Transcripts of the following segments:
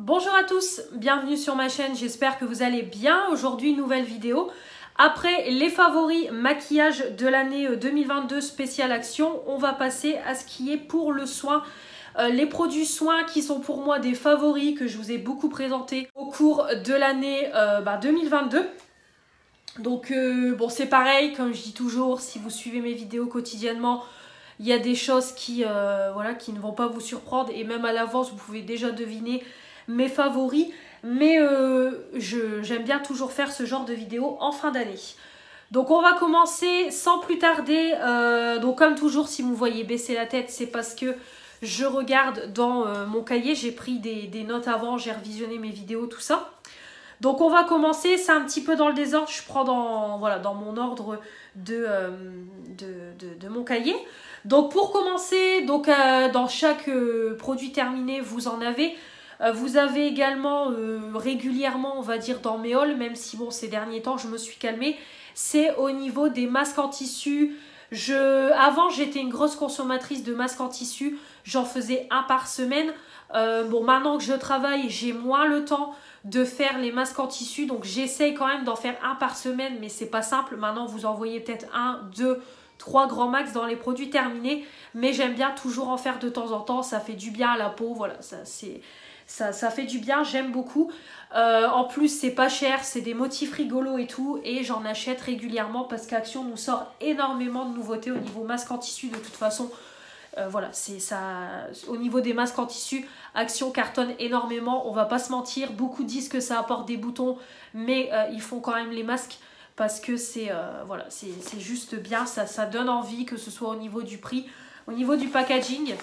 Bonjour à tous, bienvenue sur ma chaîne, j'espère que vous allez bien. Aujourd'hui, nouvelle vidéo. Après les favoris maquillage de l'année 2022 spécial action, on va passer à ce qui est pour le soin. Les produits soins qui sont pour moi des favoris que je vous ai beaucoup présentés au cours de l'année 2022. Donc bon, c'est pareil, comme je dis toujours, si vous suivez mes vidéos quotidiennement, il y a des choses qui ne vont pas vous surprendre et même à l'avance, vous pouvez déjà deviner mes favoris. Mais j'aime bien toujours faire ce genre de vidéos en fin d'année. Donc on va commencer sans plus tarder. Donc comme toujours, si vous me voyez baisser la tête, c'est parce que je regarde dans mon cahier. J'ai pris des notes avant, j'ai revisionné mes vidéos, tout ça. Donc on va commencer, c'est un petit peu dans le désordre, je prends dans mon ordre de mon cahier. Donc pour commencer, dans chaque produit terminé, vous en avez. Vous avez également régulièrement, on va dire, dans mes hauls, même si bon, ces derniers temps, je me suis calmée, c'est au niveau des masques en tissu. Avant, j'étais une grosse consommatrice de masques en tissu, j'en faisais un par semaine. Bon, maintenant que je travaille, j'ai moins le temps de faire les masques en tissu, donc j'essaye quand même d'en faire un par semaine, mais c'est pas simple. Maintenant, vous en voyez peut-être 1, 2, 3 grands max dans les produits terminés, mais j'aime bien toujours en faire de temps en temps, ça fait du bien à la peau, voilà, ça fait du bien, j'aime beaucoup. En plus, c'est pas cher, c'est des motifs rigolos et tout, et j'en achète régulièrement parce qu'Action nous sort énormément de nouveautés au niveau masque en tissu de toute façon. Voilà, c'est ça. Au niveau des masques en tissu, Action cartonne énormément, on va pas se mentir. Beaucoup disent que ça apporte des boutons, mais ils font quand même les masques parce que c'est juste bien, ça donne envie, que ce soit au niveau du prix, au niveau du packaging.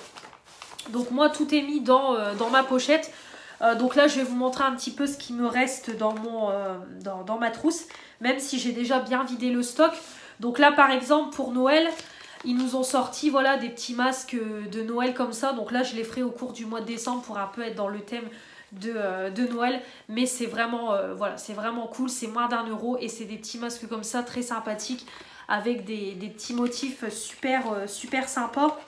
Donc moi, tout est mis dans ma pochette. Donc là, je vais vous montrer un petit peu ce qui me reste dans ma trousse, même si j'ai déjà bien vidé le stock. Donc là, par exemple, pour Noël, ils nous ont sorti voilà, des petits masques de Noël comme ça. Donc là, je les ferai au cours du mois de décembre pour un peu être dans le thème de Noël. Mais c'est vraiment, c'est vraiment cool. C'est moins d'1 € et c'est des petits masques comme ça, très sympathiques, avec des petits motifs super sympas.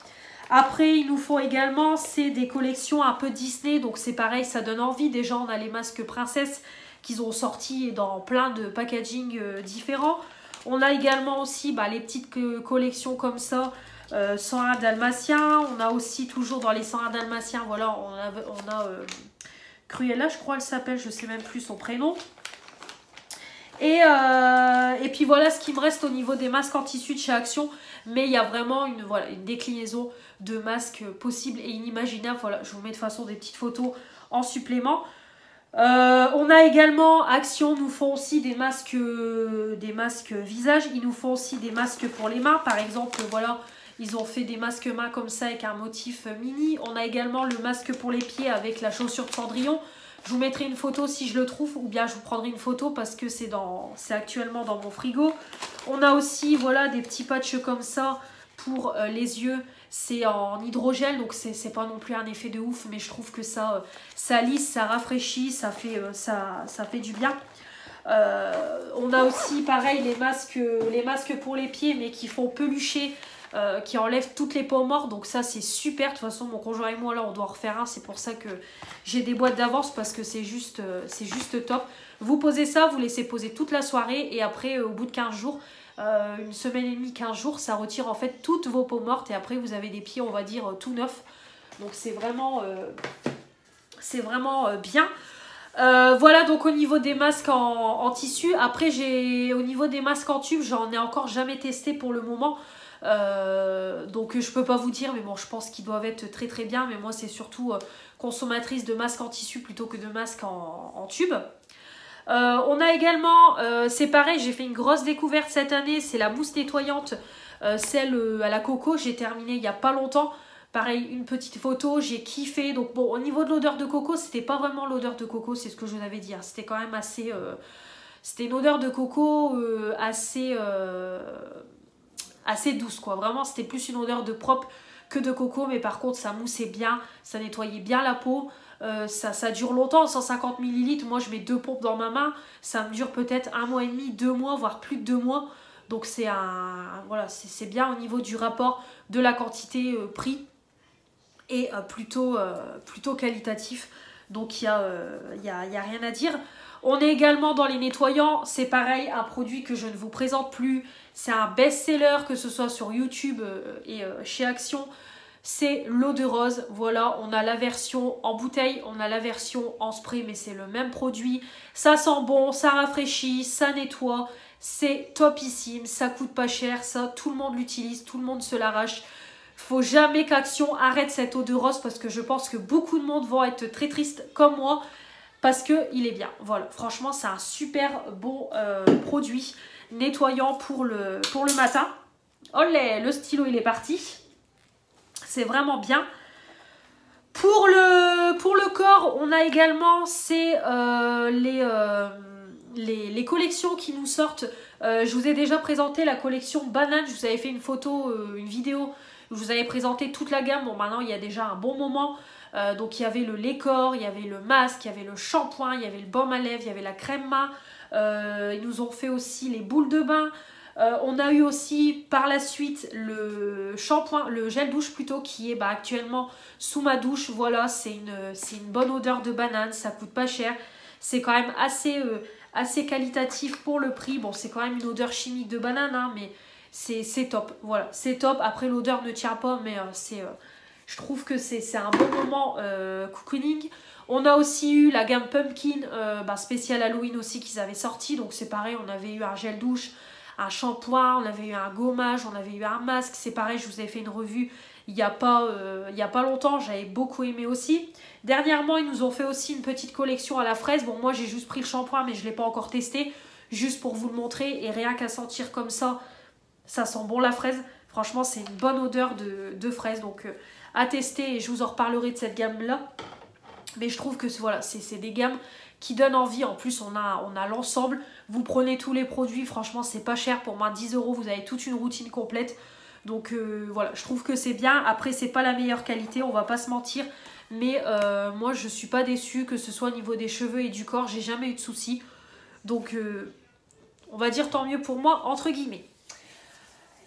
Après, ils nous font également, c'est des collections un peu Disney. Donc c'est pareil, ça donne envie. Déjà, on a les masques princesses qu'ils ont sortis dans plein de packaging différents. On a également aussi les petites collections comme ça, 101 Dalmatiens. On a aussi toujours dans les 101 Dalmatiens, voilà, on a Cruella, je crois elle s'appelle, je sais même plus son prénom. Et puis voilà ce qui me reste au niveau des masques en tissu de chez Action. Mais il y a vraiment une déclinaison de masques possibles et inimaginables. Voilà, je vous mets de toute façon des petites photos en supplément. On a également, Action nous font aussi des masques visage. Ils nous font aussi des masques pour les mains. Par exemple, voilà, ils ont fait des masques mains comme ça avec un motif mini. On a également le masque pour les pieds avec la chaussure de Cendrillon. Je vous mettrai une photo si je le trouve, ou bien je vous prendrai une photo parce que c'est actuellement dans mon frigo. On a aussi voilà, des petits patchs comme ça pour les yeux. C'est en hydrogel, donc c'est pas non plus un effet de ouf, mais je trouve que ça lisse, ça rafraîchit, ça fait du bien. On a aussi pareil les masques pour les pieds, mais qui font pelucher, qui enlèvent toutes les peaux mortes, donc ça c'est super. De toute façon, mon conjoint et moi là on doit en refaire un, c'est pour ça que j'ai des boîtes d'avance parce que c'est juste top. Vous posez ça, vous laissez poser toute la soirée et après au bout de 15 jours, une semaine et demie, 15 jours, ça retire en fait toutes vos peaux mortes et après vous avez des pieds, on va dire, tout neufs. Donc c'est vraiment bien. Voilà donc au niveau des masques en tissu. Après au niveau des masques en tube, j'en ai encore jamais testé pour le moment. Donc je peux pas vous dire, mais bon, je pense qu'ils doivent être très bien. Mais moi c'est surtout consommatrice de masques en tissu plutôt que de masques en tube. On a également, c'est pareil, j'ai fait une grosse découverte cette année, c'est la mousse nettoyante, celle à la coco, j'ai terminé il n'y a pas longtemps. Pareil, une petite photo, j'ai kiffé. Donc bon, au niveau de l'odeur de coco, c'était pas vraiment l'odeur de coco, c'est ce que je vous avais dit. Hein. C'était quand même assez... c'était une odeur de coco assez douce, quoi. Vraiment, c'était plus une odeur de propre que de coco, mais par contre, ça moussait bien, ça nettoyait bien la peau. Ça dure longtemps, 150 ml. Moi, je mets 2 pompes dans ma main. Ça me dure peut-être 1 mois et demi, 2 mois, voire plus de 2 mois. Donc, c'est bien au niveau du rapport de la quantité prix et plutôt qualitatif. Donc il y a rien à dire. On est également dans les nettoyants, c'est pareil, un produit que je ne vous présente plus. C'est un best-seller, que ce soit sur YouTube et chez Action. C'est l'eau de rose. Voilà, on a la version en bouteille, on a la version en spray, mais c'est le même produit. Ça sent bon, ça rafraîchit, ça nettoie. C'est topissime, ça coûte pas cher, ça tout le monde l'utilise, tout le monde se l'arrache. Faut jamais qu'Action arrête cette eau de rose parce que je pense que beaucoup de monde vont être très tristes comme moi parce qu'il est bien. Voilà, franchement c'est un super bon produit nettoyant pour le matin. Olé, le stylo il est parti. C'est vraiment bien. Pour le corps, on a également les collections qui nous sortent. Je vous ai déjà présenté la collection banane. Je vous avais fait une photo, une vidéo. Je vous avais présenté toute la gamme. Bon, maintenant, il y a déjà un bon moment. Donc, il y avait le lait corps, il y avait le masque, il y avait le shampoing, il y avait le baume à lèvres, il y avait la crème main. Ils nous ont fait aussi les boules de bain. On a eu aussi par la suite le shampoing, le gel douche plutôt, qui est actuellement sous ma douche. Voilà, c'est une bonne odeur de banane, ça coûte pas cher. C'est quand même assez qualitatif pour le prix. Bon, c'est quand même une odeur chimique de banane, hein, mais c'est top. Voilà, c'est top. Après, l'odeur ne tient pas, mais je trouve que c'est un bon moment cocooning. On a aussi eu la gamme Pumpkin, spéciale Halloween aussi qu'ils avaient sorti. Donc c'est pareil, on avait eu un gel douche, un shampoing, on avait eu un gommage, on avait eu un masque. C'est pareil, je vous ai fait une revue il n'y a pas longtemps, j'avais beaucoup aimé aussi. Dernièrement, ils nous ont fait aussi une petite collection à la fraise. Bon, moi j'ai juste pris le shampoing, mais je ne l'ai pas encore testé, juste pour vous le montrer. Et rien qu'à sentir comme ça, ça sent bon la fraise. Franchement, c'est une bonne odeur de fraise, donc à tester. Et je vous en reparlerai de cette gamme-là. Mais je trouve que voilà, c'est des gammes qui donnent envie. En plus, on a l'ensemble. Vous prenez tous les produits, franchement, c'est pas cher. Pour moins de 10 €, vous avez toute une routine complète. Donc voilà, je trouve que c'est bien. Après, c'est pas la meilleure qualité, on va pas se mentir. Mais moi, je suis pas déçue, que ce soit au niveau des cheveux et du corps. J'ai jamais eu de soucis. Donc, on va dire tant mieux pour moi, entre guillemets.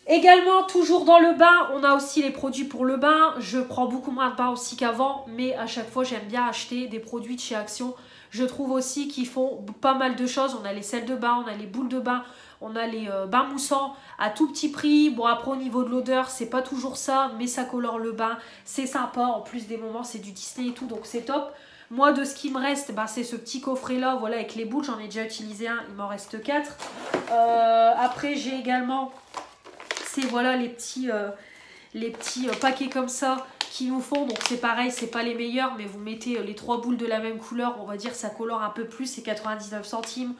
Également, toujours dans le bain, on a aussi les produits pour le bain. Je prends beaucoup moins de bain aussi qu'avant, mais à chaque fois, j'aime bien acheter des produits de chez Action. Je trouve aussi qu'ils font pas mal de choses. On a les sels de bain, on a les boules de bain, on a les bains moussants à tout petit prix. Bon, après, au niveau de l'odeur, c'est pas toujours ça, mais ça colore le bain. C'est sympa. En plus des moments, c'est du Disney et tout, donc c'est top. Moi, de ce qui me reste, c'est ce petit coffret-là, voilà, avec les boules. J'en ai déjà utilisé un, il m'en reste 4. Après, j'ai également... C'est voilà les petits paquets comme ça qui nous font. Donc c'est pareil, c'est pas les meilleurs, mais vous mettez les 3 boules de la même couleur, on va dire ça colore un peu plus, c'est 99 centimes.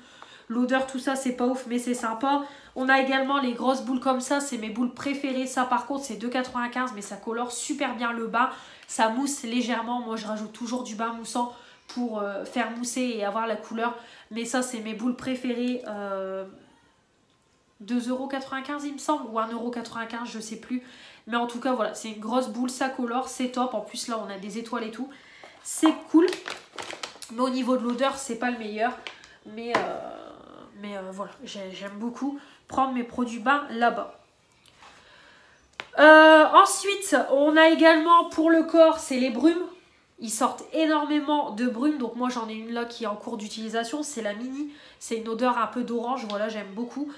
L'odeur, tout ça, c'est pas ouf, mais c'est sympa. On a également les grosses boules comme ça, c'est mes boules préférées. Ça par contre c'est 2,95 €, mais ça colore super bien le bain. Ça mousse légèrement, moi je rajoute toujours du bain moussant pour faire mousser et avoir la couleur. Mais ça c'est mes boules préférées. 2,95 € il me semble, ou 1,95 €, je sais plus. Mais en tout cas, voilà, c'est une grosse boule, ça colore, c'est top. En plus, là, on a des étoiles et tout. C'est cool. Mais au niveau de l'odeur, c'est pas le meilleur. Mais voilà, j'aime beaucoup prendre mes produits bains là-bas. Ensuite, on a également pour le corps, c'est les brumes. Ils sortent énormément de brumes. Donc moi, j'en ai une là qui est en cours d'utilisation. C'est la mini. C'est une odeur un peu d'orange. Voilà, j'aime beaucoup.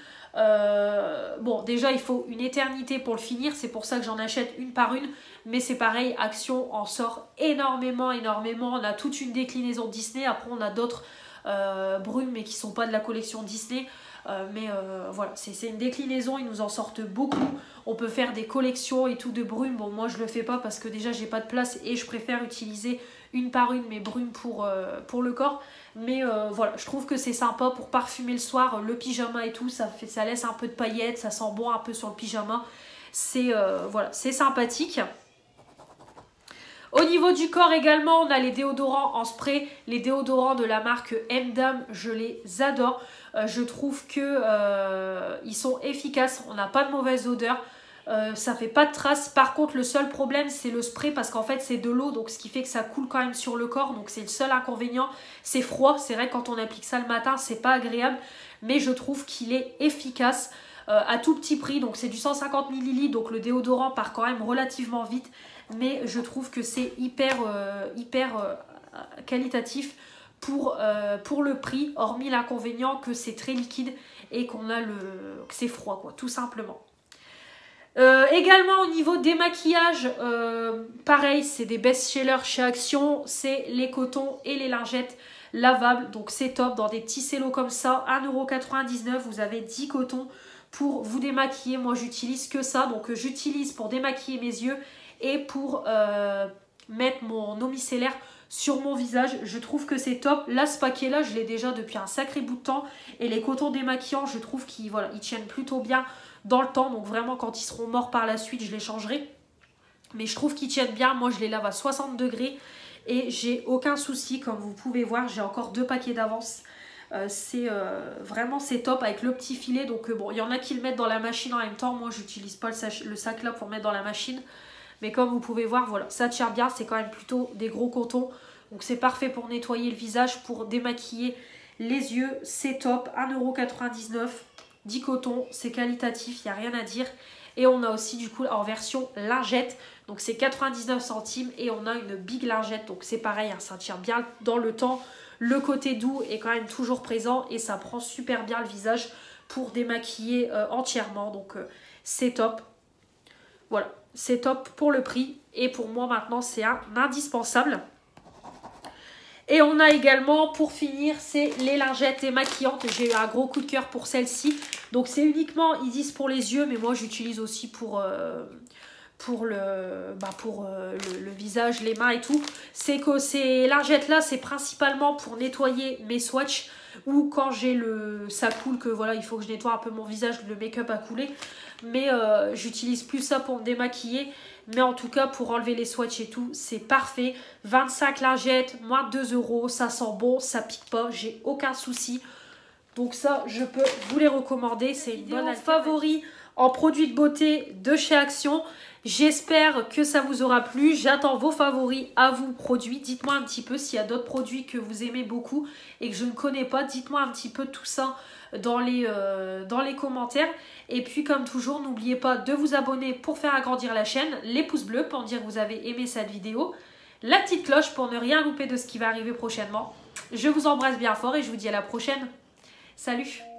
Bon, déjà il faut une éternité pour le finir, c'est pour ça que j'en achète une par une, mais c'est pareil, Action en sort énormément. On a toute une déclinaison Disney. Après on a d'autres brumes mais qui sont pas de la collection Disney, voilà, c'est une déclinaison, ils nous en sortent beaucoup. On peut faire des collections et tout de brumes. Bon, moi je le fais pas parce que déjà j'ai pas de place et je préfère utiliser une par une mes brumes pour le corps. Mais voilà, je trouve que c'est sympa pour parfumer le soir, le pyjama et tout, ça laisse un peu de paillettes, ça sent bon un peu sur le pyjama. Voilà, c'est sympathique. Au niveau du corps également, on a les déodorants en spray. Les déodorants de la marque M-Dame, je les adore. Je trouve que ils sont efficaces, on n'a pas de mauvaise odeur. Ça fait pas de traces. Par contre, le seul problème, c'est le spray parce qu'en fait, c'est de l'eau. Donc, ce qui fait que ça coule quand même sur le corps. Donc, c'est le seul inconvénient. C'est froid. C'est vrai que quand on applique ça le matin, c'est pas agréable. Mais je trouve qu'il est efficace à tout petit prix. Donc, c'est du 150 ml. Donc, le déodorant part quand même relativement vite. Mais je trouve que c'est hyper qualitatif pour le prix, hormis l'inconvénient que c'est très liquide et que c'est froid, quoi, tout simplement. Également au niveau des maquillages, pareil, c'est des best-sellers chez Action, c'est les cotons et les lingettes lavables, donc c'est top, dans des petits cellos comme ça, 1,99 €, vous avez 10 cotons pour vous démaquiller. Moi j'utilise que ça, donc j'utilise pour démaquiller mes yeux et pour mettre mon eau micellaire sur mon visage. Je trouve que c'est top. Là, ce paquet là je l'ai déjà depuis un sacré bout de temps, et les cotons démaquillants, je trouve qu'ils ils tiennent plutôt bien dans le temps, donc vraiment quand ils seront morts par la suite je les changerai, mais je trouve qu'ils tiennent bien. Moi je les lave à 60 degrés et j'ai aucun souci. Comme vous pouvez voir, j'ai encore 2 paquets d'avance. Vraiment c'est top avec le petit filet. Donc bon, il y en a qui le mettent dans la machine en même temps, moi j'utilise pas le sac là pour mettre dans la machine, mais comme vous pouvez voir, voilà, ça tient bien. C'est quand même plutôt des gros cotons, donc c'est parfait pour nettoyer le visage, pour démaquiller les yeux, c'est top. 1,99 €, 10 cotons, c'est qualitatif, il n'y a rien à dire. Et on a aussi du coup en version lingette, donc c'est 99 centimes, et on a une big lingette, donc c'est pareil, hein, ça tient bien dans le temps. Le côté doux est quand même toujours présent et ça prend super bien le visage pour démaquiller entièrement, donc c'est top. Voilà, c'est top pour le prix, et pour moi maintenant c'est un indispensable. Et on a également, pour finir, c'est les lingettes démaquillantes. J'ai eu un gros coup de cœur pour celle-ci. Donc c'est uniquement, ils disent pour les yeux, mais moi j'utilise aussi pour le visage, les mains et tout. C'est que ces lingettes-là, c'est principalement pour nettoyer mes swatchs, ou quand ça coule, que voilà, il faut que je nettoie un peu mon visage, le make-up a coulé. Mais j'utilise plus ça pour me démaquiller. Mais en tout cas, pour enlever les swatchs et tout, c'est parfait. 25 lingettes, moins 2 €, ça sent bon, ça pique pas, j'ai aucun souci. Donc ça, je peux vous les recommander. C'est une bonne favori en produits de beauté de chez Action. J'espère que ça vous aura plu. J'attends vos favoris à vous produits. Dites-moi un petit peu s'il y a d'autres produits que vous aimez beaucoup et que je ne connais pas. Dites-moi un petit peu tout ça dans les commentaires. Et puis comme toujours, n'oubliez pas de vous abonner pour faire agrandir la chaîne, les pouces bleus pour dire que vous avez aimé cette vidéo, la petite cloche pour ne rien louper de ce qui va arriver prochainement. Je vous embrasse bien fort et je vous dis à la prochaine. Salut!